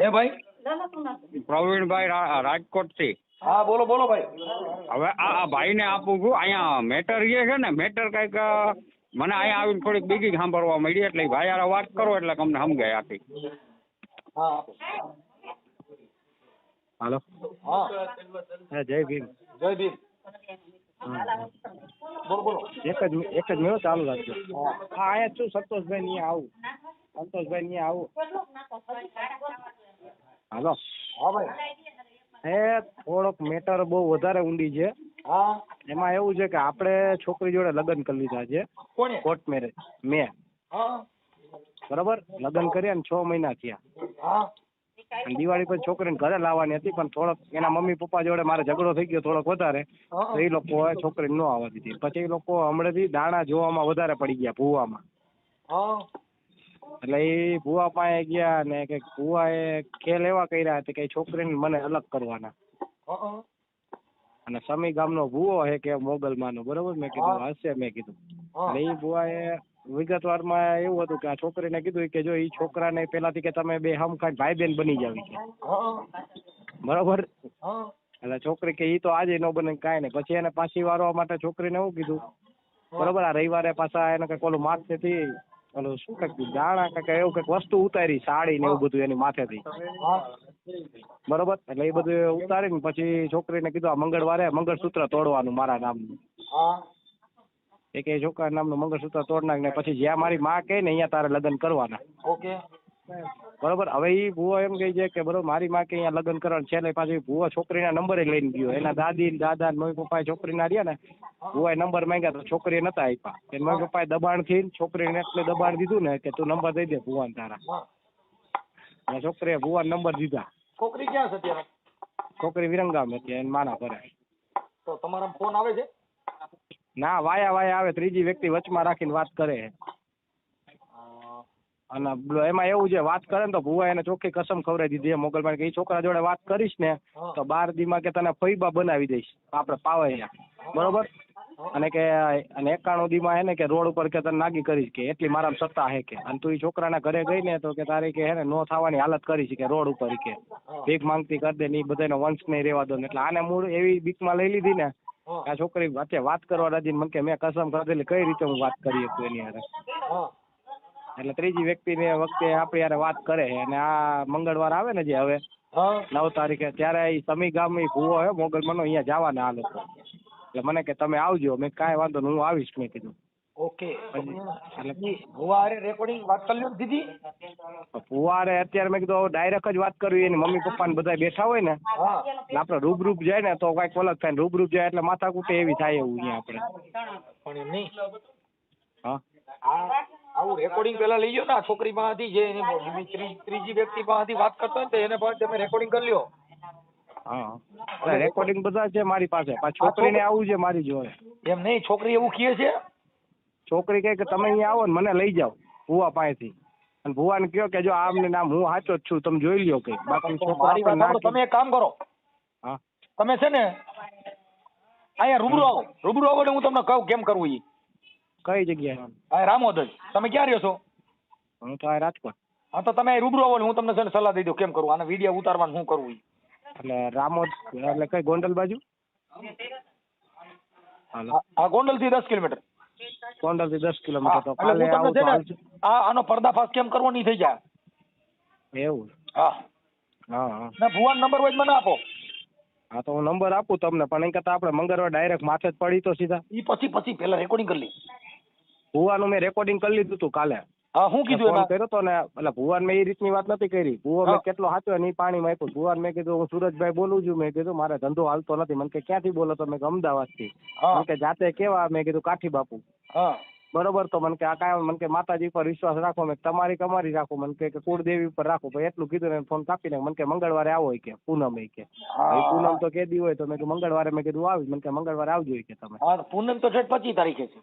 હે ભાઈ? પ્રવીણભાઈ રાજકોટ થી. હા બોલો બોલો ભાઈ. હવે આ ભાઈ ને આપું છું અહીંયા મેટર છે ને મેટર કઈક મને અહીંયા આવીને થોડીક બીજી સાંભળવા મળી એટલે ભાઈ યાર વાત કરો એટલે તમને સમજાય આખી. હા હાલો. હા જય ભીમ. જય ભીમ. બોલો બોલો. એક જ મિનિટ ચાલુ રાખજો. હા અહીંયા છું સંતોષભાઈ ની આવું. સંતોષભાઈ ની આવું. હાલો. હા ભાઈ. થોડોક મેટર બહુ વધારે ઊંડી છે. હા એમાં એવું છે કે આપણે છોકરી જોડે લગ્ન કરી લીધા છે. કોને? કોર્ટ મેરેજ મેં. હા બરોબર લગ્ન કર્યા ને 6 મહિના થયા. હા અને દિવાળી પછી છોકરીને ઘરે લાવવાની હતી પણ થોડોક એના મમ્મી પપ્પા જોડે મારે ઝઘડો થઈ ગયો થોડોક વધારે તો એ લોકો છોકરીને ન આવવા દીધી. પછી એ લોકો હમણાંથી દાણા જોવામાં વધારે પડી ગયા ભૂવામાં. હા એટલે એ ભૂવા પાસે ગયા ને કે ભૂવા એ ખેલ એવા કર્યા કે છોકરીને મને અલગ કરવાના. હા અને સમી ગામનો ભૂવો છે કે મોગલમાંનો બરોબર મેં કીધું હશે મેં કીધું. એટલે એ ભૂવાએ વિગતવારમાં એવું હતું કે આ છોકરીને કીધું કે જો એ છોકરાને પેલાથી કે તમે બે હમખાઈ ભાઈ બેન બની જાવ કે બરોબર. એટલે છોકરી કે ઈ તો આજે ન બને કાંઈ નહીં. પછી એને પાછી વારવા માટે છોકરીને એવું કીધું બરોબર આ રવિવારે પાછા એને કઈક ઓલું માથેથી ઓલું શું કઈક દાણા કઈક એવું કઈક વસ્તુ ઉતારી સાડી ને એવું બધું એની માથેથી બરોબર. એટલે એ બધું ઉતારીને પછી છોકરીને કીધું આ મંગળવારે મંગળસૂત્ર તોડવાનું મારા નામનું. એક એ છોકરા નામનું મંગળસૂત્ર તોડ નાખ ને પછી જ્યાં મારી માં કહે ને અહીંયા તારે લગ્ન કરવાના. ઓકે બરોબર. હવે એ ભૂવો એમ કહે છે કે બરોબર મારી માં કે અહીંયા લગ્ન કરવાનું છે. પાછી ભૂવો છોકરીના નંબરે લઈને ગયો. એના દાદી દાદા મમ્મી પપ્પા છોકરીના રહ્યા ને ભૂવાએ નંબર માંગ્યા તો છોકરીએ નતા આપ્યા. કે મમ્મી પપ્પાએ દબાણથી છોકરીને એટલે દબાણ દીધું ને કે તું નંબર દઈ દે ભૂવાને તારા. અને છોકરીએ ભૂવાને નંબર દીધા. છોકરી ક્યાં છે અત્યારે? છોકરી વિરંગામ હતી એને માના કરે. તો તમારા ફોન આવે છે? ના વાયા આવે ત્રીજી વ્યક્તિ વચમાં રાખીને વાત કરે. અને એમાં એવું છે વાત કરે ને તો ભૂવા એને ચોખ્ખી કસમ ખવડાવી દીધી મોગલમાં કે એ છોકરા જોડે વાત કરીશ ને તો 12 દીમાં કે તને ફઈબા બનાવી દઈશ આપણે પાવૈયા બરોબર. અને કે અને 91 દીમાં એને કે રોડ ઉપર કે તને નાગી કરીશ કે એટલી મારામાં સત્તા હે કે. અને તું એ છોકરાના ઘરે ગઈ ને તો કે તારી કે હે ને નો થવાની હાલત કરીશ કે રોડ ઉપર કે ભીખ માંગતી કરી દે ને એ બધાનો વંશ નહીં રહેવા દો. એટલે આને મૂળ એવી બીકમાં લઈ લીધી ને આ છોકરી વચ્ચે વાત કરવા રાજી મને કે મેં કસમ ખાધેલી કઈ રીતે હું વાત કરી શકું એની હારે. એટલે ત્રીજી વ્યક્તિને વખતે આપણે યાર વાત કરે અને આ મંગળવાર આવે ને જે હવે 9 તારીખે ત્યારે એ સમી ગામ ભૂવો હે મોગલમાંનો અહીંયા જવાના આ લોકો. એટલે મને કે તમે આવજો. મેં કાંઈ વાંધો નહીં હું આવીશ મેં કીધું. ઓકે ભુવારે રેકોર્ડિંગ વાત કરી લો દીદી. ભુવારે અત્યારે મેં કીધું ડાયરેક્ટ જ વાત કરવી એની મમ્મી પપ્પા ને બધા બેઠા હોય ને એટલે આપણે રૂબરૂપ જાય ને તો કઈક અલગ થાય. રૂબરૂપ જાય એટલે માથા કૂટે એવી થાય એવું અહીંયા આપણે. હા આવું રેકોર્ડિંગ પેલા લઈ લો ને છોકરી પાસેથી જે એની ત્રીજી વ્યક્તિ પાસેથી વાત કરતો હોય તો એને પણ તમે રેકોર્ડિંગ કરી લ્યો. હા રેકોર્ડિંગ બધા છે મારી પાસે. છોકરીને આવું છે મારી જોડે. એમ નહીં છોકરી એવું કહે છે. છોકરી કહે કે તમે અહીંયા આવો ને મને લઈ જાઓ ભુવા પાસેથી. અને ભુવાને કહો કે જો આમ ને આમ હું સાચો જ છું તમે જોઈ લ્યો કઈ. બાકી તમે એક કામ કરો. હા તમે છે ને અહીંયા રૂબરૂ આવો. રૂબરૂ આવો એટલે હું તમને કહું કેમ કરવું એ. કઈ જગ્યાએ? રામોદ જ. તમે ક્યાં રહ્યો છો? હું તો રાજકોટ. હા તો તમે રૂબરૂ આવો હું તમને છે ને સલાહ દઈ દઉં કેમ કરવું. આને વિડીયો ઉતારવાનું શું કરવું. એટલે રામોદ એટલે કઈ ગોંડલ બાજુ? હા ગોંડલ થી 10 કિલોમીટર. ગોંડલ થી 10 કિલોમીટર. તો કાલે આવું તો આનો પર્દાફાશ કેમ કરવો નહીં થઈ જાય. એવું? હા હા હા. ના ભુવાનો નંબર હોય મને આપો. હા તો હું નંબર આપું તમને પણ એ કરતા આપણે મંગળવાર ડાયરેક્ટ માથે જ પડી તો સીધા. ઈ પછી પેલા રેકોર્ડિંગ કરી લી. ભુવાનું મેં રેકોર્ડિંગ કરી લીધું હતું કાલે. હા હું કીધું એમાં કર્યો તો ને એટલે ભુવાન મેં એ રીતની વાત નથી કરી. ભુવો મેં કેટલો સાચો ને એ પાણીમાં આપ્યું. ભુવાન મેં કીધું હું સુરજભાઈ બોલું છું. મેં કીધું મારે ધંધો હાલતો નથી. મને કે ક્યાંથી બોલો તો મેં અમદાવાદ થી. કે જાતે કેવા? મેં કીધું કાઠી બાપુ. બરોબર. તો મને કે આ કાંઈ મને કે માતાજી પર વિશ્વાસ રાખો. મેં તમારી કમારી રાખો. મને કે કુળદેવી ઉપર રાખો. ભાઈ એટલું કીધું ને ફોન કાપીને મને કે મંગળવારે આવો કે પૂનમ કે પૂનમ તો કેદી હોય તો મેં મંગળવારે મેં કીધું આવી. મને કે મંગળવારે આવજો કે તમે. પૂનમ તો 25 તારીખે છે.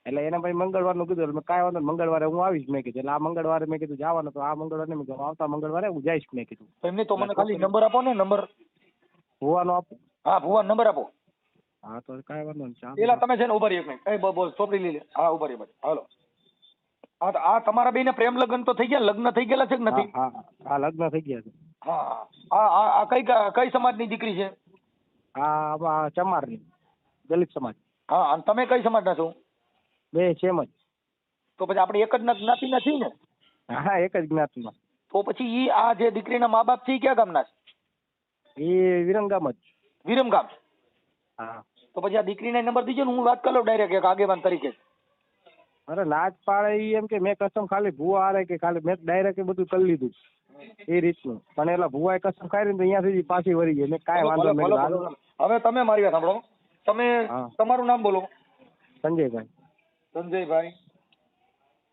એટલે એને ભાઈ મંગળવારનું કીધું. એટલે કાંઈ વાંધો મંગળવારે હું આવીશ મેં કીધું. એટલે આ મંગળવારે મેં કીધું જવાનું તો આ મંગળવારે મેં કીધું આવતા મંગળવારે હું જઈશ મેં કીધું. એમને તો મને ખાલી નંબર આપો ને. નંબર ભુવાનો આપો. હા ભુવાનો નંબર આપો. હા તો કાંઈ વાંધો નહીં. પેલા તમે છે ને ઉભા રહી એક મિનિટ. બોલ ચોપડી લઈ લે. હા ઉભા રહી હાલો. હા આ તમારા બેને પ્રેમ લગ્ન તો થઈ ગયા? લગ્ન થઈ ગયેલા છે કે નથી? હા લગ્ન થઈ ગયા છે. હા આ કઈ સમાજની દીકરી છે? આ ચમારની દલિત સમાજ. હા, અને તમે કઈ સમાજના છો? બે સેમ જ. તો પછી આપણે એક જ જ્ઞાતિના છીએ ને? હા, એક જ જ્ઞાતિમાં. તો પછી ઈ આ જે દીકરીના મા બાપ છે ઈ ક્યાં ગામના છે? એ વિરંગામ જ. વિરમગામ. હા. તો પછી આ દીકરીના નંબર દીજો ને, હું વાત કરી લઉં ડાયરેક્ટ એક આગેવાન તરીકે. અરે નાચ પાડે ઈ એમ કે મેં કસમ ખાલી ભૂવા હારે કે ખાલી મેં ડાયરેક્ટ બધું કરી લીધું એ રીતનું. પણ એલા ભૂવાએ કસમ ખાઈ ને અહીંયા સુધી પાછી વળી ગઈ. મેં કાંઈ વાંધો મેં કીધું હાલો. હવે તમે મારી વાત સાંભળો. તમે તમારું નામ બોલો. સંજયભાઈ. સંજયભાઈ.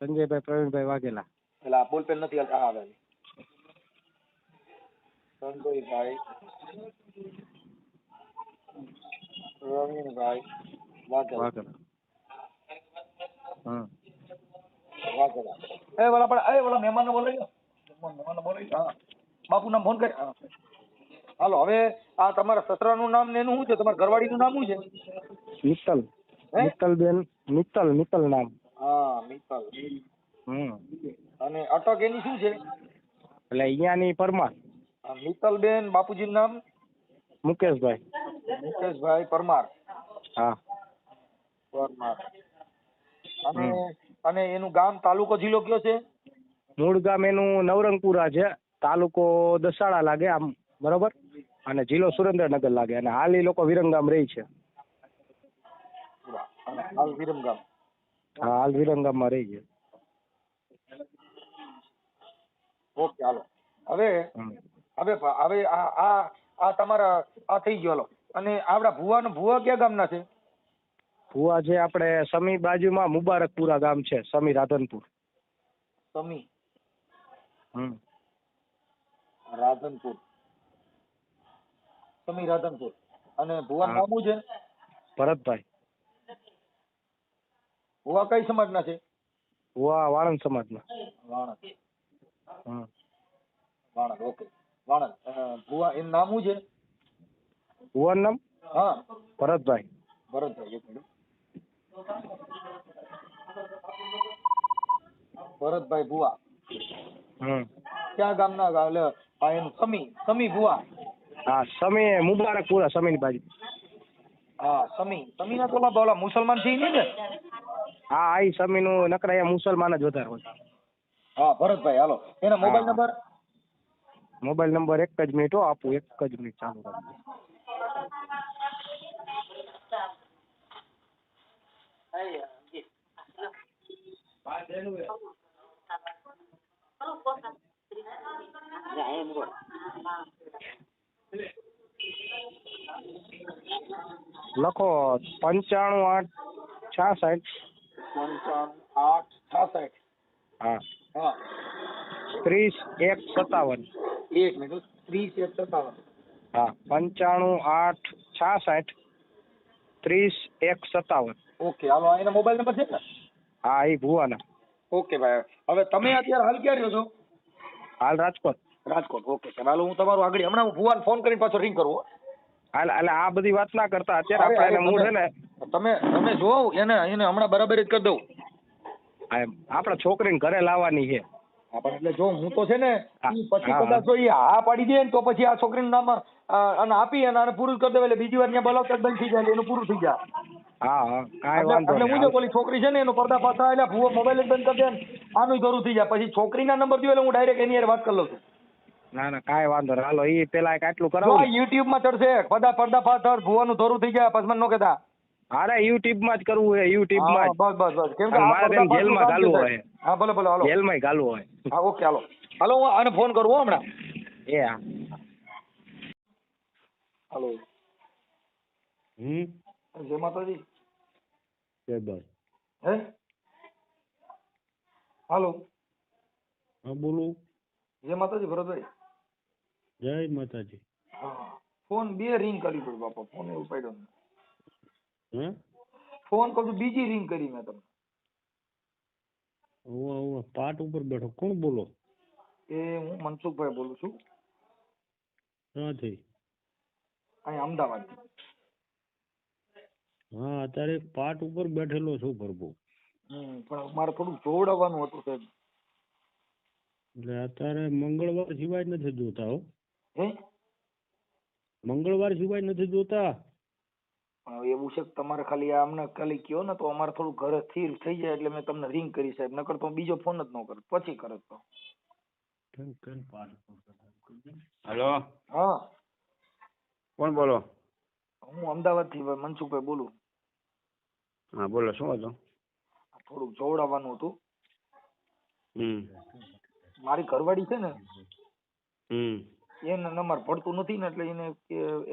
સંજયભાઈ પ્રવીણભાઈ વાઘેલા. પેલા બોલપેન નથી હાલતા. હા, ભાઈ સંજયભાઈ પ્રવીણભાઈ વાઘેલા. વાઘેલા. ઓલા મહેમાનને બોલાવી લો. મહેમાનને બોલાવી લો. હા, બાપુના ફોન કરી. હા, હાલો. હવે આ તમારા સસરાનું નામ ને એનું શું છે? તમારા ઘરવાળીનું નામ શું છે? મિત્તલ. મિત્તલબેન. મિત્તલ નામ. હા, મિત્તલ. અને અટક એની શું છે? એટલે અહીંયાની પરમાર. મિત્તલબેન. બાપુજીનું નામ? મુકેશભાઈ. મુકેશભાઈ પરમાર. હા, પરમાર. અને એનું ગામ, તાલુકો, જિલ્લો કયો છે? મૂળ ગામ એનું નવરંગપુરા છે. તાલુકો દસાડા લાગે આમ, બરોબર. અને જિલ્લો સુરેન્દ્રનગર લાગે. અને હાલ એ લોકો વિરંગામ રહી છે. હાલ વિરમગામ. હા, હાલ વિરંગામમાં રહી છે. ઓકે, હાલો. હવે હવે હવે આ તમારા આ થઈ ગયો. હાલો. અને આપડા ભુવા ક્યાં ગામના છે? ભુવા છે આપણે સમી બાજુમાં મુબારકપુરા ગામ છે. સમી રાધનપુર. સમી રાધનપુર. સમી રાધનપુર. અને ભુવા નામ શું છે? ભરતભાઈ. ભુવા કઈ સમાજના છે? ભુવા વાણંદ સમાજના. વાણંદ. વાણંદ. ઓકે, વાણંદ. ભુવા એનું નામ શું છે? ભુવાનું નામ? હા, ભરતભાઈ. ભરતભાઈ. એક મિનિટ. ભરતભાઈ ભુવા. ક્યાં ગામના? એનું સમી ભુવા. હા, સમી મુબારકપુરા સમીની બાજુ. હા, સમીના તો ઓલા મુસલમાન છે ને? હા, આ સમીનું નકરા અહીંયા મુસલમાન જ વધારે હોય. હા, ભરતભાઈ. હાલો. એના મોબાઈલ નંબર? મોબાઈલ નંબર એક જ મિનિટ આપું. એક જ મિનિટ ચાલુ રાખજો. લખો 95 866. 95 866. હા, હા, 30 1 57. એક મિનિટ. 30 1 57. હા, 95 8 66 30 1 57. ઓકે, હાલો. એનો મોબાઈલ નંબર છે ને? હા, એ ભુવાના. ઓકે ભાઈ. હવે તમે અત્યારે હાલ ક્યાં રહ્યો છો? હાલ રાજકોટ. રાજકોટ. ઓકે, હાલો. હું તમારું આગળ હમણાં ભુવાને ફોન કરીને પાછો રિંગ કરું. હાલ એટલે આ બધી વાત ના કરતા અત્યારે આપણે મૂળ છે ને તમે જોવો એને હમણાં બરાબર જ કરી દઉં. આપણા છોકરીને ઘરે લાવવાની છે. એટલે જો હું તો છે ને પછી કદાચ જો એ હા પાડી દે ને તો પછી આ છોકરીનું નામ અને આપી અને આને પૂરું કરી દે. એટલે બીજી વાર ત્યાં બોલાવતા બંધ થઈ જાય. એનું પૂરું થઈ જાય. હા, કાંઈ વાંધો એટલે હું નહીં. જો ઓલી છોકરી છે ને એનો પડદા પાછા એટલે ભૂવો મોબાઈલ જ બંધ કરી દે ને આનું ધરું થઈ જાય. પછી છોકરીના નંબર દો એટલે હું ડાયરેક્ટ એની હારે વાત કરી લઉં છું. ના, કાંઈ વાંધો નહીં. હાલો, એ પેલા આટલું જો કરાવો. યુટ્યુબ માં ચડશે પડદા પાછળ ભૂવાનું ધરું થઈ જાય. પછી મને નો કહેતા. અરે યુટ્યુબ માં જ કરવું છે. યુટ્યુબ માં બસ. કેમ કે મારે તેને જેલમાં ઘાલવું હોય. હા, ભલે હાલો. જેલમાં ઘાલવું હોય. હા, ઓકે, હાલો. હું આને ફોન કરું હમણાં. હા. હાલો. જય માતાજી. જય બસ. હે? હાલો. હા, બોલો. જય માતાજી ભરતભાઈ. જય માતાજી. હા, ફોન 2 રિંગ કરી પડ્યો બાપા. ફોન એવું પડ્યો ને. હે? ફોન કરું બીજી રિંગ કરી મેં તમને. પાટ ઉપર બેઠો. કોણ બોલો? એ હું મનસુખભાઈ બોલું છું. ક્યાંથી? અહીં અમદાવાદ. હા, અત્યારે પાટ ઉપર બેઠેલો છું પ્રભુ. પણ મારે થોડું જોવડાવવાનું હતું સાહેબ. એટલે અત્યારે મંગળવાર સિવાય નથી જોતા હો. હે મંગળવાર સિવાય નથી જોતા. એવું છે કે તમારે ખાલી આ અમને ખાલી કયો ને તો અમારે થોડું ઘરે સ્થિર થઈ જાય એટલે મેં તમને રિંગ કરી સાહેબ, નકર તો બીજો ફોન જ ન કરત, પછી કરત તો. હેલો, હા કોણ બોલો? હું અમદાવાદ થી મનસુખભાઈ બોલું. હા બોલો, શું હતું? થોડુંક જોવડાવવાનું હતું. હમ મારી ઘરવાળી છે ને હમ એને નંબર પડતું નથી ને એટલે એને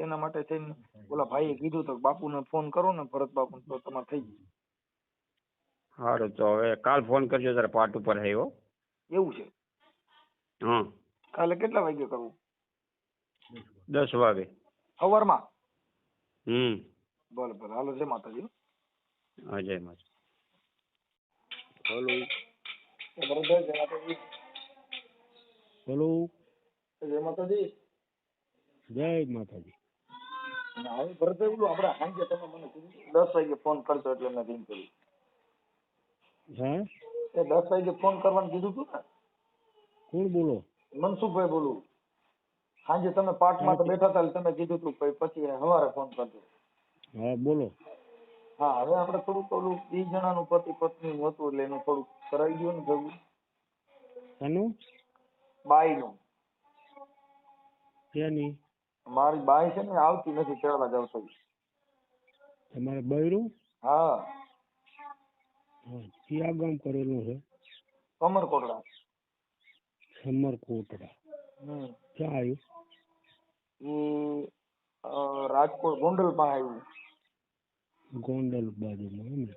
એના માટે થઈને ઓલા ભાઈએ કીધું તો બાપુને ફોન કરો ને, ભરત બાપુ, તો તમારે થઈ ગયું. સારું, તો હવે કાલ ફોન કરજો તારે પાટ ઉપર છે હો. એવું છે? હા, કાલે કેટલા વાગે કરવું? 10 વાગે. સવારમાં? ભલે ભલે, હાલો, જય માતાજી. હા, જય માતા. હેલો ભરતભાઈ, જય માતાજી. હેલો, જય માતાજી. જય માતાજી. હવે ભરતભાઈ, બોલું આપણે સાંજે તમે મને કીધું 10 વાગે ફોન કરજો એટલે મેં રિંગ કરી. હા, એ 10 વાગે ફોન કરવાનું કીધું હતું ને? કોણ બોલો? મનસુખભાઈ બોલું. સાંજે તમે પાર્કમાં તો બેઠા હતા એટલે તમે કીધું હતું પછી સવારે ફોન કરજો. હા બોલો. હા, હવે આપણે થોડુંક ઓલું 2 જણાનું પતિ પત્ની હતું એટલે એનું થોડુંક કરાવી દો ને ભેગું. શાનું? બાઈનું. ક્યાંની? મારી બાઈ છે ને આવતી નથી તેડવા જાવ તો. તમારે બૈરું? હા, હા, ક્યાં ગામ કરેલું છે? કમરકોટડા. સમરકોટડા. ક્યાં આવ્યું? એ રાજકોટ ગોંડલ પાસે આવ્યું. ગોંડલ બાજુમાં એમ ને?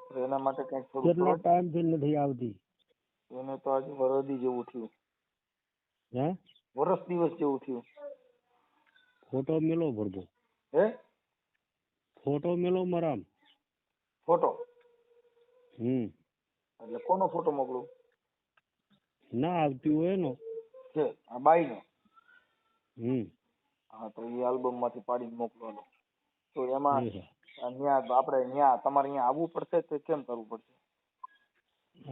તો એના માટે કઈક થોડું કેટલા ટાઈમ થી નથી આવતી? એને તો આજે વરદી જેવું થયું. હે? વરસ દિવસ જેવું થયું. ફોટો મેલો ભરતો. હે? ફોટો મેલો મારામ. ફોટો? હમ. એટલે કોનો ફોટો મોકલું? ના આવતી હોય એનો. છે આ બાઈનો? હા, તો એ આલ્બમ માંથી પાડીને મોકલવાનો. તો એમાં અહીંયા આપણે અહીંયા તમારે અહીંયા આવવું પડશે તો કેમ કરવું પડશે?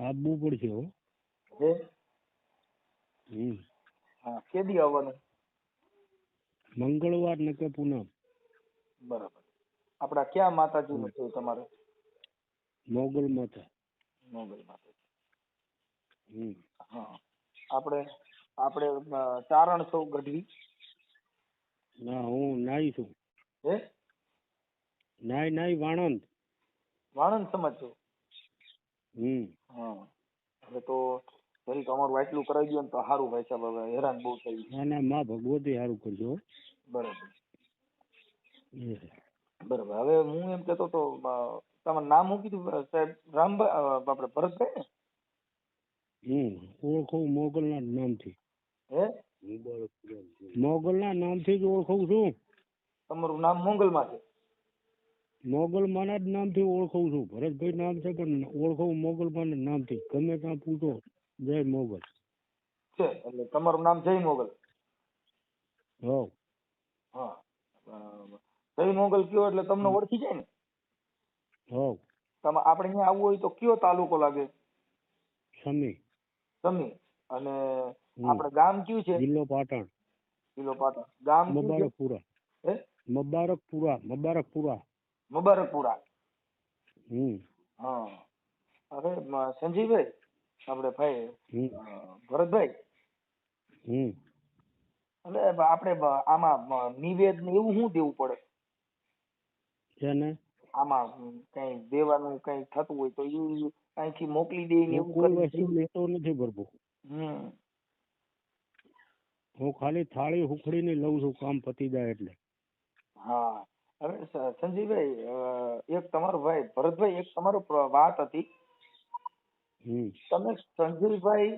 આવવું પડશે હો. હે? હા, કેદી આવવાનું? મંગળવાર ને કે પૂનમ. બરાબર. આપડા ક્યાં માતાજીનું છે તમારે? મોગલ માતા. મોગલ માતાજી. હા, આપણે ચારણ છો ગઢવી? ના, હું નાઈ છું. હે? નાઈ વાણંદ. વાણંદ સમાજ છો? હા, હવે તો જરીક અમારું આટલું કરાવી દો ને તો સારું ભાઈ સાહેબ, હવે હેરાન બહુ થઈ. ના, માં ભગવતી સારું કરજો. બરાબર. બરાબર. હવે હું એમ કેતો તો તમારું નામ શું કીધું સાહેબ? રામભાઈ, આપણે ભરતભાઈ ને? ઓળખું મોગલના નામથી. હે? મોગલના નામથી જ ઓળખું છું. તમારું નામ મોગલમાં છે? મોગલમાના જ નામથી ઓળખું છું. ભરતભાઈ નામ છે પણ ઓળખું મોગલમાના નામથી. ગમે ત્યાં પૂછો જય મોગલ છે. એટલે તમારું નામ જય મોગલ? હો. હા, જય મોગલ કયો એટલે તમને ઓળખી જાય ને? હો. તમે આપણે અહીંયા આવવું હોય તો કયો તાલુકો લાગે? સમી. સમી. અને આપણે ગામ કયું છે? જિલ્લો પાટણ. જિલ્લો પાટણ. ગામ મુબારકપુરા. હે? મુબારકપુરા. મુબારકપુરા. હા. હવે સંજીવભાઈ, આપણે ભાઈ ભરતભાઈ, એટલે આપણે આમાં નિવેદ ને એવું શું દેવું પડે? છે આમાં કઈ દેવાનું કઈ થતું હોય તો એ અહીંથી મોકલી દે ને એવું કોઈ વસ્તુ લેતો નથી પ્રભુ. હું ખાલી થાળી હુખડીને લઉં છું કામ પતી જાય એટલે. હા, હવે સંજીવભાઈ, એક તમારો ભાઈ ભરતભાઈ, એક તમારો વાત હતી. તમે સંજયભાઈ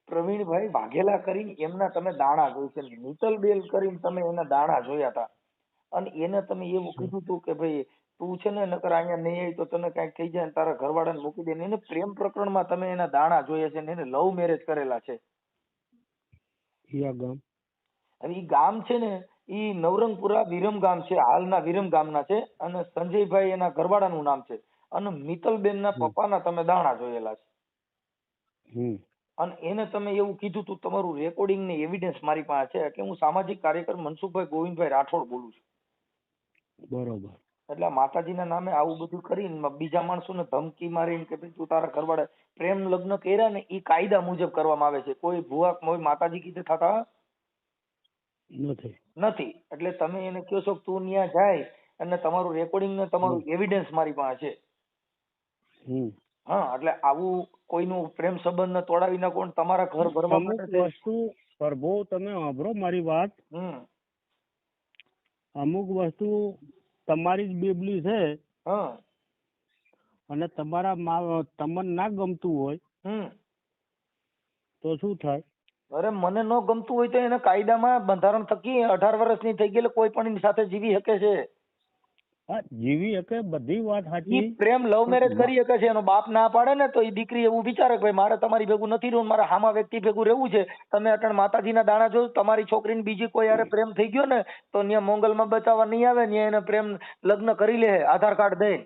પ્રવીણભાઈ વાઘેલા કરીને એમના તમે દાણા જોઈ છે, નીતલબેન કરીને તમે એના દાણા જોયા હતા, અને એને તમે એવું કીધું હતું કે ભાઈ તું છે ને નકર અહીંયા નહીં આવી તો તને કઈક થઈ જાય ને તારા ઘરવાળાને મૂકી દે. એને પ્રેમ પ્રકરણમાં તમે એના દાણા જોયા છે ને એને લવ મેરેજ કરેલા છે. ગામ હવે ઈ ગામ છે ને ઈ નવરંગપુરા વિરમ ગામ છે, હાલના વિરમ ગામના છે, અને સંજયભાઈ એના ઘરવાળાનું નામ છે. અને મિત્તલબેન ના પપ્પાના તમે દાણા જોયેલા છે. હમ અને એને તમે એવું કીધું તું, તમારું રેકોર્ડિંગ ને એવિડન્સ મારી પાસે છે કે હું સામાજિક કાર્યકર મનસુખભાઈ ગોવિંદભાઈ રાઠોડ બોલું છું. બરોબર. એટલે આ માતાજીના નામે આવું બધું કરીને બીજા માણસોને ધમકી મારીને કે ભાઈ તું તારા ઘરવાળા પ્રેમ લગ્ન કર્યા ને એ કાયદા મુજબ કરવામાં આવે છે. કોઈ ભુવા કોઈ માતાજી કીધે થતા નથી. એટલે તમે એને કહો છો કે તું ત્યાં જાય અને તમારું રેકોર્ડિંગ ને તમારું એવિડન્સ મારી પાસે છે. હા, એટલે આવું કોઈનું પ્રેમ સંબંધ ને તોડાવી નાખો ને તમારા ઘર ભરવા માટે વસ્તુ પ્રભુ તમે સાંભળો મારી વાત. અમુક વસ્તુ તમારી જ બેબલી છે અને તમારા તમને ના ગમતું હોય તો શું થાય? અરે મને ન ગમતું હોય તો એને કાયદામાં બંધારણ થકી 18 વર્ષની થઈ ગયેલી કોઈ પણ એની સાથે જીવી શકે છે. હા, જીવી શકે, બધી વાત સાચી. પ્રેમ લવ મેરેજ કરી શકે છે. એનો બાપ ના પાડે ને તો એ દીકરી એવું વિચારે કે ભાઈ મારે તમારી ભેગું નથી રહેવું, મારે હામા વ્યક્તિ ભેગું રહેવું છે. તમે અટણ માતાજીના દાણા જો તમારી છોકરીને બીજી કોઈ યારે પ્રેમ થઈ ગયો ને તો ત્યાં મોંગલમાં બચાવવા નહીં આવે, ત્યાં એને પ્રેમ લગ્ન કરી લે આધાર કાર્ડ દઈ.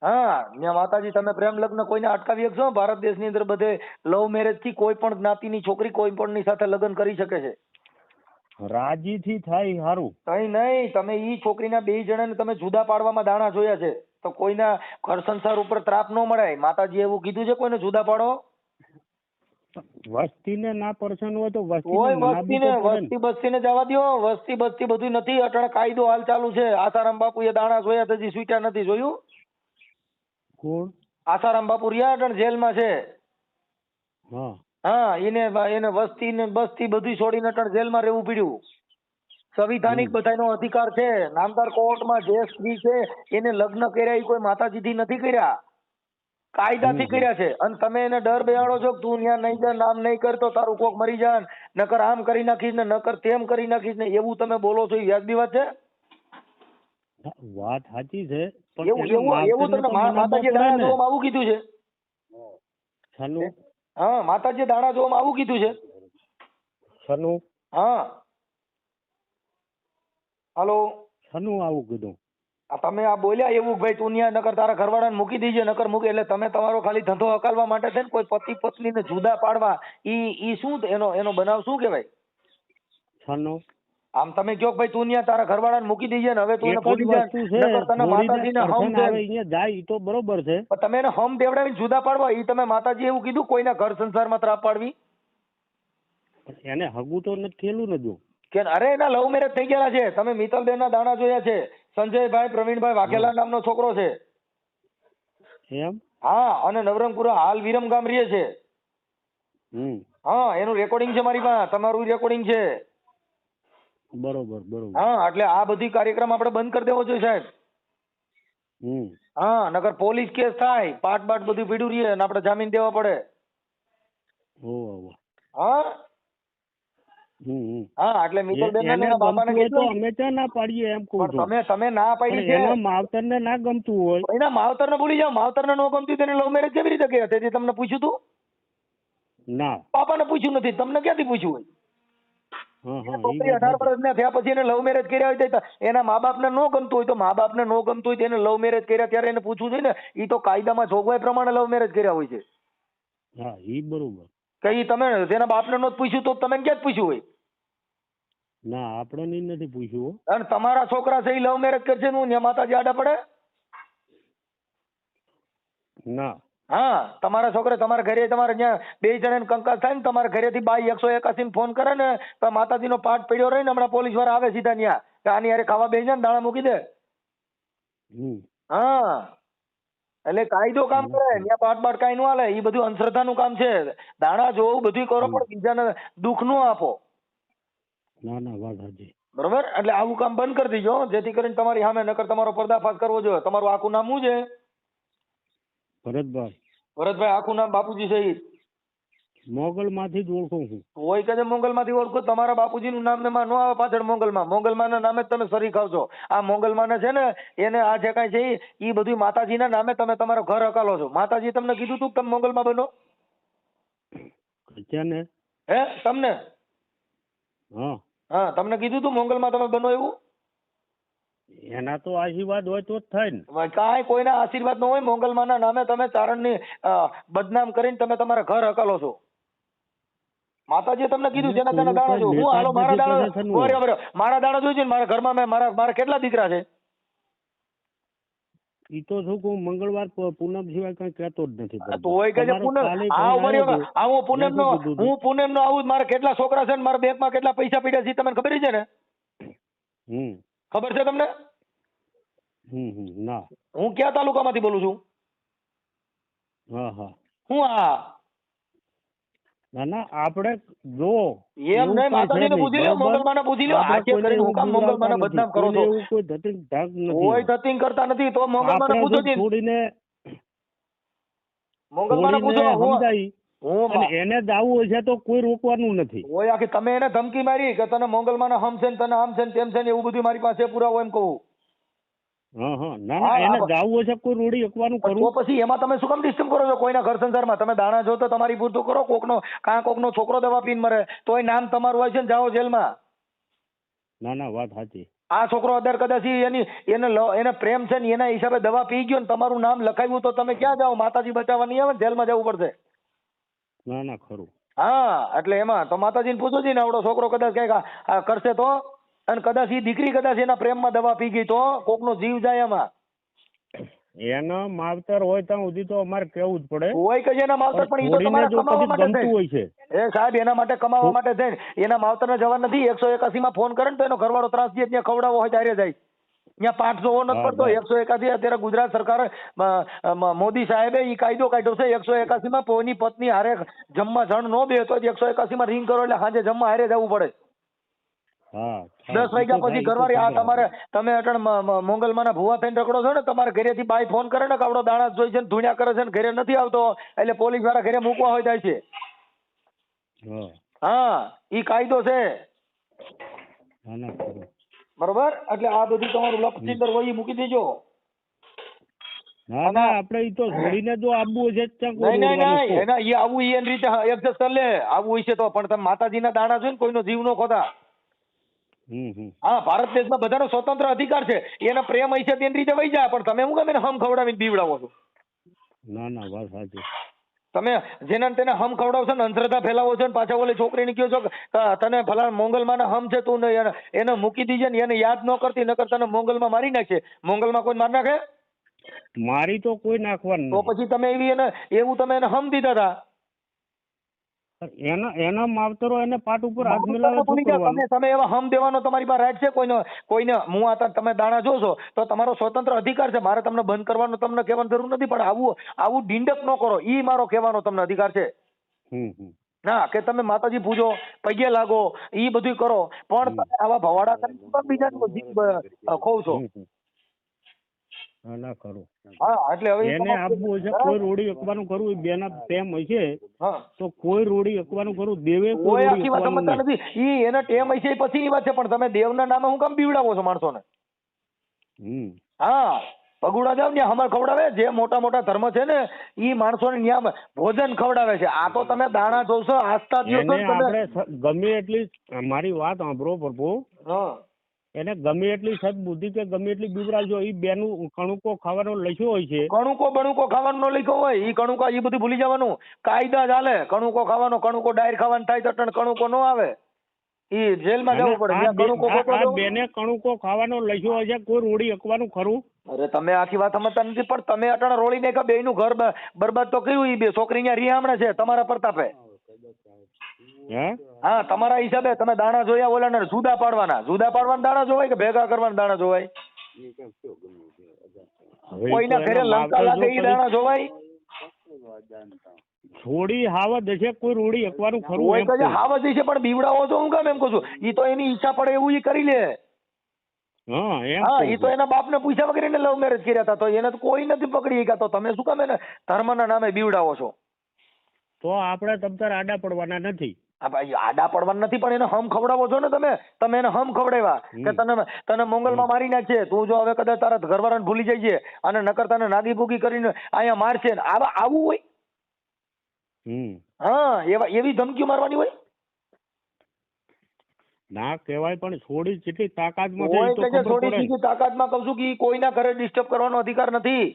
હા, ત્યાં માતાજી તમે પ્રેમ લગ્ન કોઈને અટકાવી શકશો? ભારત દેશની અંદર બધે લવ મેરેજ થી કોઈ પણ જ્ઞાતિની છોકરી કોઈ પણ ની સાથે લગ્ન કરી શકે છે. રાજી થી થાય સારું. કઈ નહીં, તમે ઈ છોકરીના બે જણાને તમે જુદા પાડવામાં દાણા જોયા છે તો કોઈના ઘર સંસાર ઉપર ત્રાપ ન મળે. માતાજી એવું કીધું છે કોઈને જુદા પાડો? વસ્તીને ના પર્સન હોય તો વસ્તી બસ્તીને જવા દો. વસ્તી બસ્તી બધું નથી. અટાણે કાયદો હાલ ચાલુ છે. આસારામ બાપુ એ દાણા જોયા હજી છૂટ્યા નથી. જોયું? કોણ? આસારામ બાપુ રહ્યા અટાણે જેલમાં છે. હા, એને વસ્તી ને બસ્તી બધું છોડીને અટાણે જેલમાં રહેવું પડ્યું. સંવિધાનિક બધાનો અધિકાર છે. નામદાર કોર્ટમાં જે સ્ત્રી છે એને લગ્ન કર્યા એ કોઈ માતાજીથી નથી કર્યા, કાયદાથી કર્યા છે. અને તમે એને ડર બેહાડો છો કે તું ત્યાં નહીં જા, નામ નહીં કરતો તારું કોક મરી જાય, નકર આમ કરી નાખીશ ને નકર તેમ કરી નાખીશ ને, એવું તમે બોલો છો એ વ્યાજબી વાત છે? વાત સાચી છે, એવું તમને માતાજી દાણા જોવામાં આવું કીધું છે? હા, માતાજી દાણા જોવામાં આવું કીધું છે? હા, હાલો, આવું કીધું? તમે આ બોલ્યા એવું ભાઈ તું ત્યાં નકર તારા ઘરવાળાને મૂકી દીજે, નકર મૂકી, એટલે તમે તમારો ખાલી ધંધો હકાલવા માટે છે ને કોઈ પતિ પત્નીને જુદા પાડવા, ઈ શું એનો બનાવ શું કહેવાય? આમ તમે કહો ભાઈ તું ત્યાં તારા ઘરવાળાને મૂકી દીજે ને હવે તું એને ભૂલી જા, નકર તને માતાજીને હમ છે જાય તો બરોબર છે, પણ તમે એને હમ દેવડાવીને જુદા પાડવા, ઈ તમે માતાજી એવું કીધું કોઈના ઘર સંસારમાં ત્રાપ પાડવી? એને હગું તો નથી થયેલું ને જો કે અરે એના લવ મેરેજ થઈ ગયેલા છે. તમે મિત્તલબેન ના દાણા જોયા છે. સંજયભાઈ પ્રવીણભાઈ વાઘેલા નામનો છોકરો છે. એમ? હા, અને નવરંગપુરા હાલ વિરમગામ રહે છે. હા, એનું રેકોર્ડિંગ છે મારી પાસે, તમારું રેકોર્ડિંગ છે. બરોબર. હા, એટલે આ બધી કાર્યક્રમ આપણે બંધ કરી દેવો જોઈએ સાહેબ. હા, નકર પોલીસ કેસ થાય, પાટ બધું પીડ્યું રહીએ અને આપણે જામીન દેવા પડે. હા, હા, એટલે મિત્તલબેન ના બાપાને કીધું અમે ત્યાં ના પાડીએ એમ કહું છું. તમે ના પાડી છે. એના માવતરને ના ગમતું હોય, એના માવતરને ભૂલી જાઓ. માવતરને ન ગમતું તેને લવ મેરેજ કેવી રીતે કર્યા? તેથી તમને પૂછ્યું તું? ના, પાપાને પૂછ્યું નથી. તમને ક્યાંથી પૂછ્યું હોય? 18 વર્ષના થયા પછી એને લવ મેરેજ કર્યા હોય તો એના મા બાપને ન ગમતું હોય તો મા બાપને ન ગમતું હોય તો એને લવ મેરેજ કર્યા ત્યારે એને પૂછવું જોઈએ ને. એ તો કાયદામાં જોગવાઈ પ્રમાણે લવ મેરેજ કર્યા હોય છે. હા, એ બરોબર. કઈ તમે તેના બાપને નો પૂછ્યું તો તમે ક્યાં પૂછ્યું હોય? ના, આપણે નથી પૂછ્યું. અને તમારા છોકરા છે એ લવ મેરેજ કરશે ને ત્યાં માતાજી આડા પડે? ના. હા, તમારા છોકરા તમારા ઘરે તમારે ત્યાં બે જણાને કંકાસ થાય ને તમારા ઘરેથી બાઈ 181 ને ફોન કરે ને તો માતાજીનો પાઠ પડ્યો રહી ને હમણાં પોલીસ વાળા આવે સીધા ત્યાં કે આની હારે ખાવા બેસી જાય ને દાણા મૂકી દે. હા, એટલે કાયદો કામ કરે. ત્યાં પાઠ કાંઈ ન હાલે. એ બધું અંધશ્રદ્ધાનું કામ છે. દાણા જોવું બધું કરો પણ બીજાને દુઃખ ન આપો. ના, વાત સાચી. બરોબર, એટલે આવું કામ બંધ કરી દીજો જેથી કરીને તમારી સામે નકર તમારો પર્દાફાશ કરવો જોઈએ. તમારું આખું નામ શું છે? ભરતભાઈ. આખું નામ બાપુજી સહિત? મોગલમાંથી જ ઓળખું છું. હોય કે મોગલમાંથી ઓળખો. તમારા બાપુજીનું નામ ને ન આવે પાછળ મોગલમાના નામે જ તમે સરી ખાવ છો. આ મોગલમાને છે ને એને આ જે કાંઈ છે એ બધું માતાજીના નામે તમે તમારો ઘર હકાલો છો. માતાજી તમને કીધું તું તમે મોગલમાં બનો? હે તમને? હા, તમને કીધું તું મોગલમાં તમે બનો એવું? એના તો આશીર્વાદ હોય તો જ થાય ને. કાંઈ કોઈના આશીર્વાદ ન હોય. મોગલમાના નામે તમે ચારણની બદનામ કરીને તમે તમારા ઘર હકાલો છો. માતાજીએ તમને કીધું જેના તેના દાણા જો. હું હાલો મારા દાણા બરાબર મારા દાણા જોઈ છે ને મારા ઘરમાં મેં મારા કેટલા દીકરા છે. ઈ તો શું કહું, મંગળવાર પૂનમ સિવાય કઈ કહેતો જ નથી. તો હોય કે પૂનમ હું પૂનમ નો આવું મારા કેટલા છોકરા છે ને મારા બેંકમાં કેટલા પૈસા પડ્યા છે તમને ખબર છે ને? ખબર છે તમને? ના. હું કયા તાલુકામાંથી બોલું છું? હું ના ના આપણે જો એમ નહીં, માતાજીને પૂછી લો, મોગલમાને પૂછી લો. હાથે કરીને હું કામ મોગલમાને બદનામ કરો છો? કોઈ ધતિંગ ઢાક નથી. કોઈ ધતિંગ કરતા નથી. તો મોગલમાને પૂછો જી. મોગલમાને પૂછો. હું એને દાવું હશે તો કોઈ રોકવાનું નથી. ઓય આખી તમે એને ધમકી મારી કે તને મોગલમાને હમ છે ને તને આમ છે ને તેમ છે ને એવું બધું મારી પાસે પુરાવો એમ કહું. ના એને દાવું હશે કોઈ રોડી એકવાનું કરું. તો પછી એમાં તમે શું કામ ડિસ્ટર્બ કરો છો કોઈના ઘર સંસારમાં? તમે દાણા જો તો તમારી પૂરતું કરો. કોકનો છોકરો દવા પીને મરે તોય નામ તમારું હોય છે ને જાઓ જેલમાં. ના ના વાત સાચી. આ છોકરો અત્યારે કદાચ એને પ્રેમ છે ને એના હિસાબે દવા પી ગયો ને તમારું નામ લખાવ્યું તો તમે ક્યાં જાઓ? માતાજી બચાવવા નહીં આવે ને જેલમાં જવું પડશે. ના ના ખરું. હા એટલે એમાં તો માતાજીને પૂછો ને આવડો છોકરો કદાચ કઈક કરશે તો, અને કદાચ એ દીકરી કદાચ એના પ્રેમમાં દવા પી ગઈ તો કોકનો જીવ જાય એમાં. એનો માવતર હોય ત્યાં સુધી તો અમારે કેવું જ પડે. હોય કે એના માવતર પણ એ તો તમારે કમાવા માટે હોય છે. એ સાહેબ એના માટે કમાવા માટે થઈને એના માવતરને જવા નથી. 181 માં ફોન કરે ને તો એનો ઘરવાળો ત્રાસ દે ત્યાં ખવડાવો હોય ત્યારે જાય. ત્યાં પાઠ જોવો નથી પડતો. 181 અત્યારે ગુજરાત સરકાર મોદી સાહેબે ઈ કાયદો કાઢ્યો છે. 181 માં કોઈની પત્ની હારે જમવા જણ નો બે તો 181 માં રિંગ કરો એટલે સાંજે જમવા હારે જવું પડે. 10 વાગ્યા પછી ઘરવાળી આ તમારે તમે અટણ મોગલમાના ભુવા થઈને રખડો છો ને, તમારે ઘરેથી બાઈ ફોન કરે ને કે આવડો દાણા જોઈ છે ને ધૂણ્યા કરે છે ને ઘરે નથી આવતો એટલે પોલીસ વાળા ઘરે મૂકવા હોય જાય છે. હા ઈ કાયદો છે બરોબર. એટલે આ બધું તમારું લપચિંદર હોય મૂકી દેજો. ના ના આપણે ઈ તો છોડીને જો આવવું છે નહીં એના એ આવું એની રીતે એડજસ્ટ કરી લે. આવું છે તો પણ તમે માતાજીના દાણા જોઈને કોઈનો જીવ નો ખોતા. હા ભારત દેશમાં બધાનો સ્વતંત્ર અધિકાર છે. એના પ્રેમ હોય છે તેની રીતે વહી જાય. પણ તમે હું કેમ એને હમ ખવડાવીને બીવડાવો છો? ના ના વાત સાચી. તમે જેના તેને હમ ખવડાવશો ને અંધશ્રદ્ધા ફેલાવો છો ને પાછા ઓલી છોકરીને કહો છો તને ફલાણા મોગલમાં હમ છે તું એને મૂકી દીજે ને એને યાદ ન કરતી નકર તને મોગલમાં મારી નાખે. મોગલમાં કોઈ મારી નાખે? મારી તો કોઈ નાખવાનું. તો પછી તમે એવું તમે એને હમ દીધા હતા. એના માવતરો એને પાટ ઉપર હાથ મિલાવે. તમે એવા હમ દેવાનો તમારી પાસે રાઈટ છે? કોઈને હું આ તમે દાણા જોશો તો તમારો સ્વતંત્ર અધિકાર છે. મારે તમને બંધ કરવાનો તમને કહેવાની જરૂર નથી. પણ આવું ડીંડક ન કરો ઈ મારો કહેવાનો તમને અધિકાર છે. હા કે તમે માતાજી પૂજો પગે લાગો ઈ બધું કરો પણ તમે આવા ભવાડા કરીને બીજા ખોવ છો. ના ખરું. હા એટલે હવે એને આપવું છે કોઈ રોડી એકવાનું કરવું બેના ટેમ હશે તો કોઈ રોડી એકવાનું કરવું દેવે કોઈ આખી વાત સમજતા નથી. ઈ એના ટેમ હશે પછીની વાત છે. પણ તમે દેવના નામે હું કામ બીવડાવો છો માણસોને? હા પગુડા જાવ ને હમણાં ખવડાવે. જે મોટા મોટા ધર્મ છે ને ઈ માણસોને ન્યા ભોજન ખવડાવે છે. આ તો તમે દાણા જોશો આસ્થા ગમે એટલી મારી વાત સાંભળો પ્રભુ. એને ગમે એટલી સદબુદ્ધિ કે ગમે એટલી બીવડાવજો ઈ બેનું કણુકો ખાવાનો લખ્યો હોય છે. બણુકો ખાવાનો લખ્યો હોય ઈ કણુકા ઈ બધું ભૂલી જવાનું. કાયદા ચાલે. કણુકો ખાવાનો કણુકો ડાયર ખાવાનું થાય તો કણુકો નો આવે. ઈ જેલમાં જવું પડે. બેને કણુકો ખાવાનો લખ્યો હોય છે. કોઈ રોડી એકવાનું ખરું? અરે તમે આખી વાત સમજતા નથી. પણ તમે અટાણે રોળી ને બે નું ઘર બરબાદ તો કર્યું. ઈ બે છોકરી અહીંયા રિહામણે છે તમારા પ્રતાપે. હા તમારા હિસાબે તમે દાણા જોયા ઓલા જુદા પાડવાના દાણા જોવાય કે ભેગા કરવાના દાણા જોવાય? કોઈના ઘરે લંકા લાગે ઈ દાણા જોવાય? થોડી હાવત હશે કોઈ રોડી એકવાનું ખરું હોય તો હાવત હશે પણ બીવડાવો છો હું કામ એમ કહું છું. ઈ તો એની ઈચ્છા પડે એવું ઈ કરી લે. હા ઈ તો એના બાપને પૂછ્યા વગર એને લવ મેરેજ કર્યા હતા તો એને તો કોઈ નથી પકડી ગયા. તો તમે શું કામ એને ધર્મના નામે બીવડાવો છો? તો આપણે તમતાર આડા પડવાના નથી. આડા પડવાના નથી પણ એને હમ ખવડાવો છો ને તમે એને હમ ખવડાવ્યા કે તને મોંગલમાં મારી નાખશે. તું જો હવે કદાચ તારા ઘરવાળાને ભૂલી જાય છે અને નકર તને નાગી ભૂગી કરીને અહીંયા મારશે ને આવું હોય? હા એવી ધમકીઓ મારવાની હોય? ના કહેવાય પણ છોડી કેટલી તાકાતમાં કોઈ છે એ તો કે છે ખબર થોડી પડે. સીધી તાકાતમાં કહું છું કે ઈ કોઈના ઘરે ડિસ્ટર્બ કરવાનો અધિકાર નથી.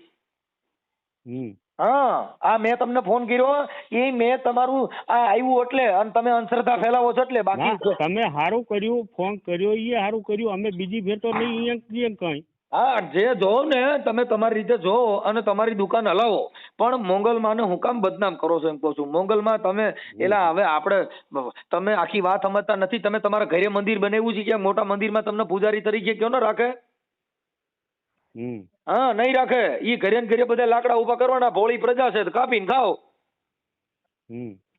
હા, આ મેં તમને ફોન કર્યો એ મેં તમારું આ આવ્યું એટલે અને તમે અંધશ્રદ્ધા ફેલાવો છો એટલે, બાકી ના, તમે સારું કર્યું ફોન કર્યો એ સારું કર્યું. અમે બીજી ફેર તો નહીં કઈ. હા, જે જોવો ને તમે તમારી રીતે જોવો અને તમારી દુકાન હલાવો, પણ મોંગલમાં હું કામ બદનામ કરો છો એમ કહું છું. મોંગલમાં તમે એલા હવે આપણે તમે આખી વાત સમજતા નથી. તમે તમારા ઘરે મંદિર બનાવ્યું છે કે મોટા મંદિરમાં તમને પૂજારી તરીકે કયો ને રાખે? હા, નહીં રાખે. ઈ ઘરે ને ઘરે બધા લાકડા ઉભા કરવાના, ભોળી પ્રજા છે કાપીને ખાઓ.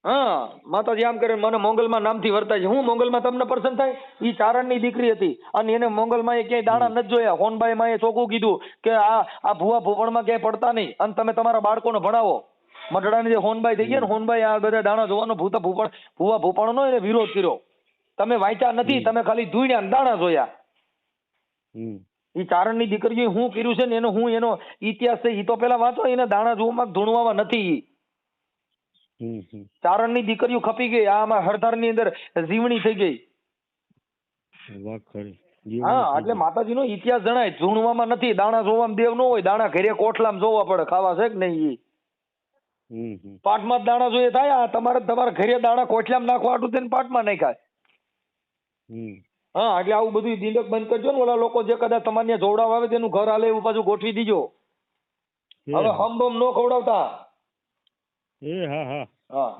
હા, માતાજી આમ કરે મને મોંગલમાં નામથી વર્તાય છે. હું મોંગલમાં તમને પસંદ થાય? ઈ ચારણની દીકરી હતી અને એને મોંગલમાં એ ક્યાંય દાણા નથી જોયા. હોનબાઈ માં એ ચોખ્ખું કીધું કે આ ભૂવા ભૂપણમાં ક્યાંય પડતા નહીં અને તમે તમારા બાળકોને ભણાવો. મઢડાની જે હોનબાઈ થઈ ગયા ને, હોનબાઈ આ બધા દાણા જોવાનો ભૂવા ભૂપણનો એને વિરોધ કર્યો. તમે વાંચ્યા નથી, તમે ખાલી ધૂણ્યા દાણા જોયા. ઈ ચારણની દીકરીએ હું કર્યું છે ને એનો ઇતિહાસ છે. ઈ તો પેલા વાંચો, એને દાણા જોવામાં ધૂણવામાં નથી. ચારણની દીકરીઓ ખપી ગઈ. આમાં હરધારની અંદર જીવણી થઈ ગઈ. હા, એટલે માતાજીનો ઇતિહાસ જણાય. ઝૂણવામાં નથી, દાણા જોવામાં દેવ ન હોય. દાણા ઘરે કોઠલામાં જોવા પડે. ખાવા છે કે નહીં? પાટમાં જ દાણા જોઈએ થાય. તમારા ઘરે દાણા કોઠલામાં નાખવા આટલું તેને પાટમાં નાખાય. હા, એટલે આવું બધું દિંડક બંધ કરજો ને. ઓલા લોકો જે કદાચ તમારે જોવડાવ આવે તેનું ઘર હાલે એવું પાછું ગોઠવી દીજો. હવે હમ નો ખવડાવતા.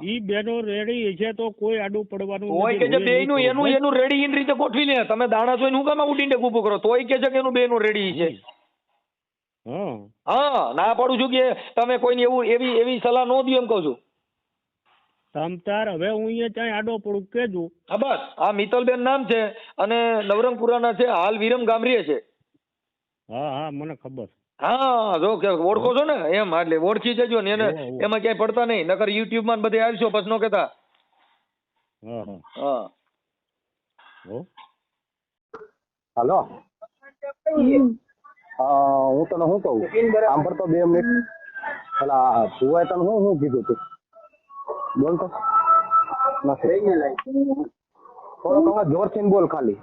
ઈ બેનો રેડી છે તો કોઈ આડું પડવાનું તોય કે છે બેયનું એનું રેડી એની રીતે ગોઠવી લે. તમે દાણા જોઈને હું કામ આવું ડીંડક ઊભું કરો? તોય કે છે કે એનું બેનું રેડી છે. હા, ના પાડું છું કે તમે કોઈને એવી સલાહ ન દો એમ કહું છું. તમતાર હવે હું અહીંયા ત્યાં આડો પડું કેજો. હા, બસ આ મિત્તલબેન નામ છે અને નવરંગપુરાના છે, હાલ વિરમ ગામરીએ છે. હા, મને ખબર. હા, જો કે ઓળખો છો ને એમ, એટલે ઓળખી જજો ને એને એમાં ક્યાંય પડતા નહીં. નકર યુટ્યુબ માં બધે આવશો પછી નો કહેતા. હા. હાલો, હું તને શું કહું, સાંભળ તો 2 મિનિટ. પેલા ભુવાએ તને શું કીધું તું? બોલ તો. થોડોક અવાજ જોરથી બોલ ખાલી.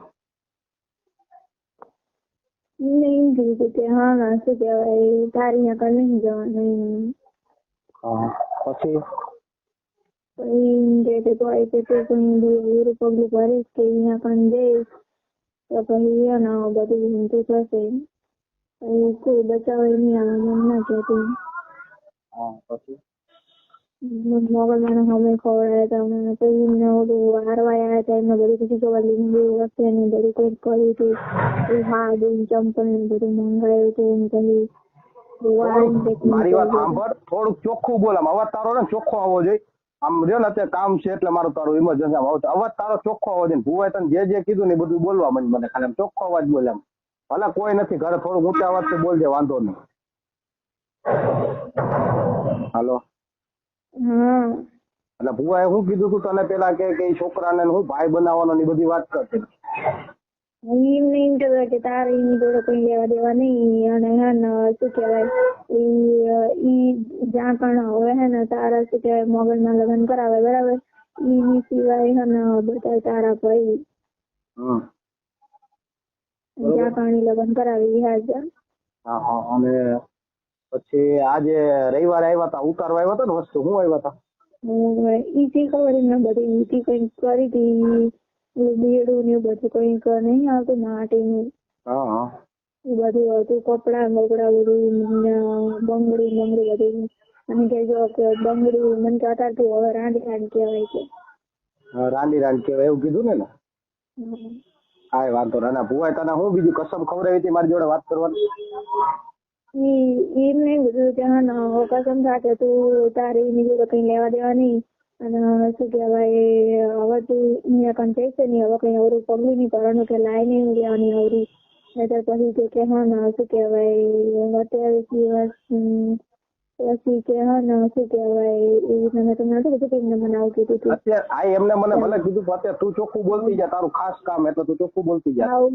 નહીં કીધું કે હા શું કહેવાય તારી આગળ નહીં જવાનું. પછી કે કોઈ કે તું કોઈ પગલું ભરીશ કે અહીંયા કણ જઈશ તો પછી એનો બધું હિંમતું થશે. કોઈ બચાવે નહીં આવે એમ ના કહેતી. પછી મોગલમાં અમે ખવડાયા હતા મને પછી ઓલું હારવાયા હતા એમને બધું પછી જોવા લીંબુ વખતે ને બધું કંઈક કર્યું હતું. હા, ચંપલ ને બધું મંગાવ્યું હતું. પછી મારી વાત સાંભળ, થોડુંક ચોખ્ખું બોલ. આમ અવાજ તારો ને ચોખ્ખો આવવો જોઈએ. આમ રહ્યો ને અત્યારે કામ છે એટલે મારું તારું ઇમરજન્સી અવાજ તારો ચોખ્ખો આવવો જોઈએ. ભુવાએ તને જે કીધું ને બધું બોલવા મને ખાલી આમ ચોખ્ખો અવાજ બોલે. આમ ભલે કોઈ નથી ઘરે, થોડું ઊંચા અવાજથી બોલજે, વાંધો નહીં. હાલો. એટલે ભુવાએ શું કીધું તું તને પેલા કે છોકરાને હું ભાઈ બનાવવાનો ની બધી વાત કરતી? એમ નહીં કે તારે એની જોડે કઈ લેવા દેવા નહીં. અને હે ને શું કહેવાય ઈ જ્યાં પણ હવે હે ને તારા શું કહેવાય મોગલમાં લગ્ન કરાવે બરાબર. એની સિવાય હે ને બધા તારા ભાઈ જ્યાં પણ લગ્ન કરાવે હાજર. હા, અને પછી આજે રવિવારે આવ્યા હતા, ઉતારવા આવ્યા હતા ને વસ્તુ શું આવ્યા હતા? ઈથી ખબર એમને બધી ઈથી કઈક કરી હતી. બેડું ને બધું કઈક નહીં આવતું માટીનું. એ બધું હતું. કપડા બપડા બધું બંગડી બધું. અને કહેજો કે બંગડી મને કહેતા તું હવે રાંડી કહેવાય છે. રાંડી કહેવાય એવું કીધું ને? હા, વાંધો ના. ભુવાએ તને હું બીજું કસમ ખવડાવી હતી મારી જોડે વાત કરવાની? એમ નહીં બધું ત્યાં કસમ સાથે તું તારી એની જોડે કઈ લેવા દેવા નહીં. અને શું કહેવાય હવે તું અહીંયા કઈ જઈશે નહીં. હવે કઈ અવરું પગલું નહીં કરવાનું કે લાઈ નહીં લેવાની અવરી. એટલે પછી કે હા ને શું કહેવાય 28 દિવસ પછી કે હા ને શું કહેવાય એવી રીતના મેં તમને નતું કીધું એમને મને આવું કીધું હતું. અત્યારે એમને મને ભલે કીધું અત્યારે તું ચોખ્ખું બોલતી જા, તારું ખાસ કામ એટલે તું ચોખ્ખું બોલતી જા. આવું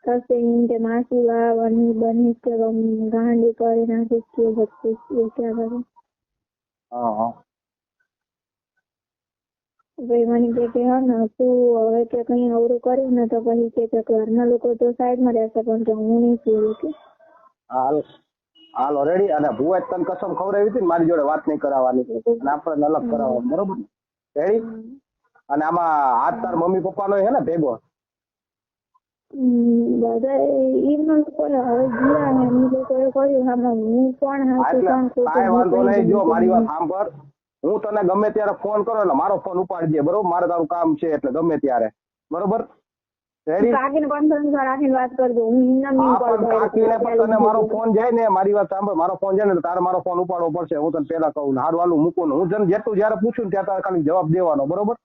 થશે એમ કે માસી વાવવાની બનીશ કે ગાંડી કરી નાખીશ કે બચીશ એ ક્યાં કરે. ભાઈ મને કે હા ને તું હવે કે કઈ અવરું કર્યું ને તો પછી કે ઘરના લોકો તો સાઈડમાં રહેશે પણ કે હું નહીં છું કે હાલ ઓલરેડી અને ભુવાએ તને કસમ ખવડાવી હતી ને મારી જોડે વાત નહીં કરાવવાની અને આપણને અલગ કરાવવાની બરોબર રેડી અને આમાં હાથ તાર મમ્મી પપ્પાનો હે ને ભેગો બધા એમના લોકો હવે ગયા ને એ લોકોએ કર્યું આમાં હું પણ કાંઈ વાંધો નહીં જો મારી વાત સાંભળ હું તને ગમે ત્યારે ફોન કરો એટલે મારો ફોન ઉપાડજે બરોબર મારે તારું કામ છે એટલે ગમે ત્યારે બરોબર રેડી કાકીને કોન્ફરન્સ રાખીને વાત કરજો હું એમના કાકીને પણ તને મારો ફોન જાય ને મારી વાત સાંભળ મારો ફોન જાય ને તારે મારો ફોન ઉપાડવો પડશે હું તને પેલા કહું હારું હાલું મૂકું હું જેટલું જયારે પૂછું ને ત્યાં તારે ખાલી જવાબ દેવાનો બરોબર